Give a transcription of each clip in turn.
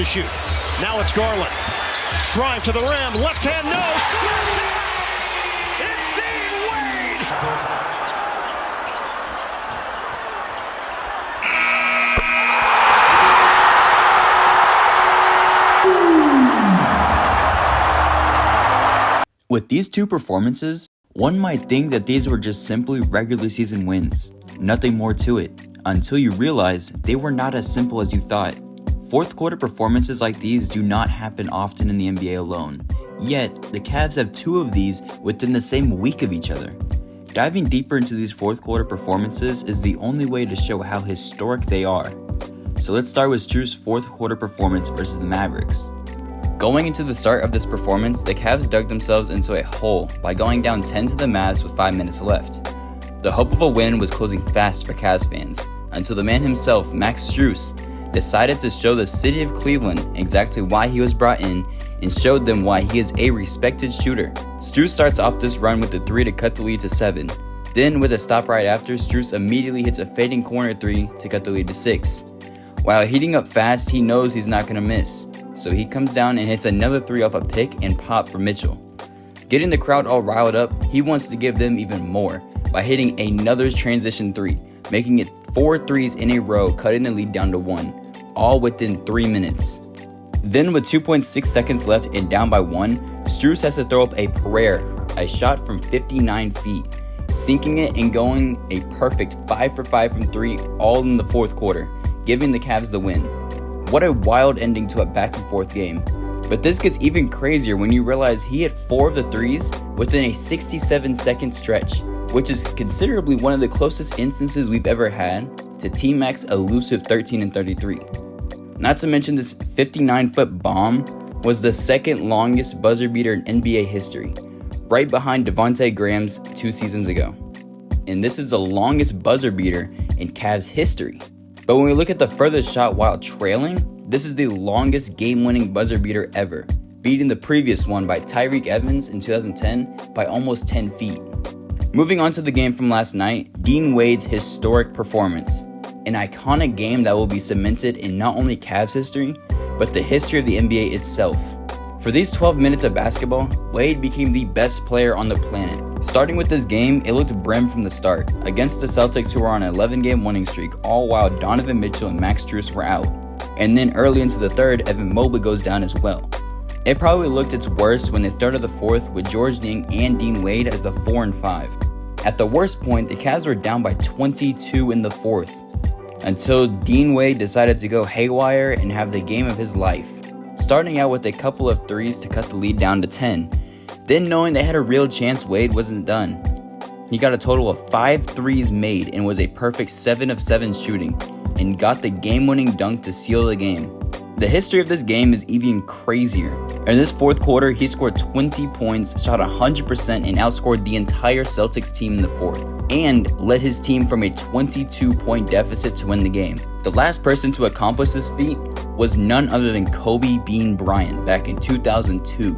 To shoot. Now it's Garland. Drive to the rim. Left hand, no. It's Dean Wade. With these two performances, one might think that these were just simply regular season wins, nothing more to it, until you realize they were not as simple as you thought. Fourth quarter performances like these do not happen often in the NBA alone, yet the Cavs have two of these within the same week of each other. Diving deeper into these fourth quarter performances is the only way to show how historic they are. So let's start with Strue's fourth quarter performance versus the Mavericks. Going into the start of this performance, the Cavs dug themselves into a hole by going down 10 to the Mavs with 5 minutes left. The hope of a win was closing fast for Cavs fans, until the man himself, Max Strus, decided to show the city of Cleveland exactly why he was brought in and showed them why he is a respected shooter. Strus starts off this run with a 3 to cut the lead to 7. Then with a stop right after, Strus immediately hits a fading corner 3 to cut the lead to 6. While heating up fast, he knows he's not going to miss, so he comes down and hits another 3 off a pick and pop for Mitchell. Getting the crowd all riled up, he wants to give them even more by hitting another transition 3, making it 4 threes in a row, cutting the lead down to 1, all within 3 minutes. Then with 2.6 seconds left and down by 1, Strus has to throw up a prayer, a shot from 59 feet, sinking it and going a perfect 5 for 5 from 3 all in the fourth quarter, giving the Cavs the win. What a wild ending to a back and forth game. But this gets even crazier when you realize he hit 4 of the threes within a 67-second stretch, which is considerably one of the closest instances we've ever had to T-Mac's elusive 13 and 33. Not to mention this 59-foot bomb was the second longest buzzer beater in NBA history, right behind Devontae Graham's 2 seasons ago. And this is the longest buzzer beater in Cavs history. But when we look at the furthest shot while trailing, this is the longest game-winning buzzer beater ever, beating the previous one by Tyreke Evans in 2010 by almost 10 feet. Moving on to the game from last night, Dean Wade's historic performance, an iconic game that will be cemented in not only Cavs history, but the history of the NBA itself. For these 12 minutes of basketball, Wade became the best player on the planet. Starting with this game, it looked brim from the start, against the Celtics who were on an 11-game winning streak, all while Donovan Mitchell and Max Strus were out. And then early into the third, Evan Mobley goes down as well. It probably looked its worst when they started the fourth with George Niang and Dean Wade as the 4 and 5. At the worst point, the Cavs were down by 22 in the fourth, until Dean Wade decided to go haywire and have the game of his life, starting out with a couple of threes to cut the lead down to 10. Then knowing they had a real chance, Wade wasn't done. He got a total of 5 threes made and was a perfect 7 of 7 shooting, and got the game-winning dunk to seal the game. The history of this game is even crazier. In this fourth quarter, he scored 20 points, shot 100%, and outscored the entire Celtics team in the fourth, and led his team from a 22-point deficit to win the game. The last person to accomplish this feat was none other than Kobe Bean Bryant back in 2002.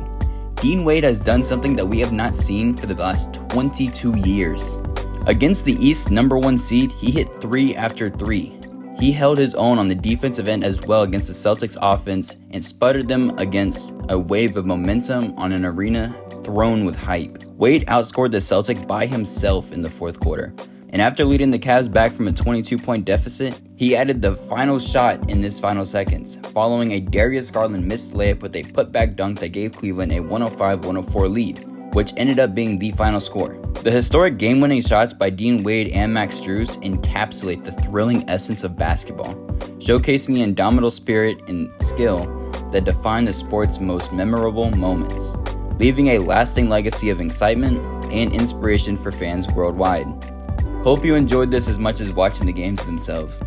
Dean Wade has done something that we have not seen for the last 22 years. Against the East's #1 seed, he hit 3 after 3. He held his own on the defensive end as well against the Celtics offense and sputtered them against a wave of momentum on an arena thrown with hype. Wade outscored the Celtics by himself in the fourth quarter, and after leading the Cavs back from a 22-point deficit, he added the final shot in this final seconds, following a Darius Garland missed layup with a putback dunk that gave Cleveland a 105-104 lead, which ended up being the final score. The historic game-winning shots by Dean Wade and Max Strus encapsulate the thrilling essence of basketball, showcasing the indomitable spirit and skill that define the sport's most memorable moments, leaving a lasting legacy of excitement and inspiration for fans worldwide. Hope you enjoyed this as much as watching the games themselves.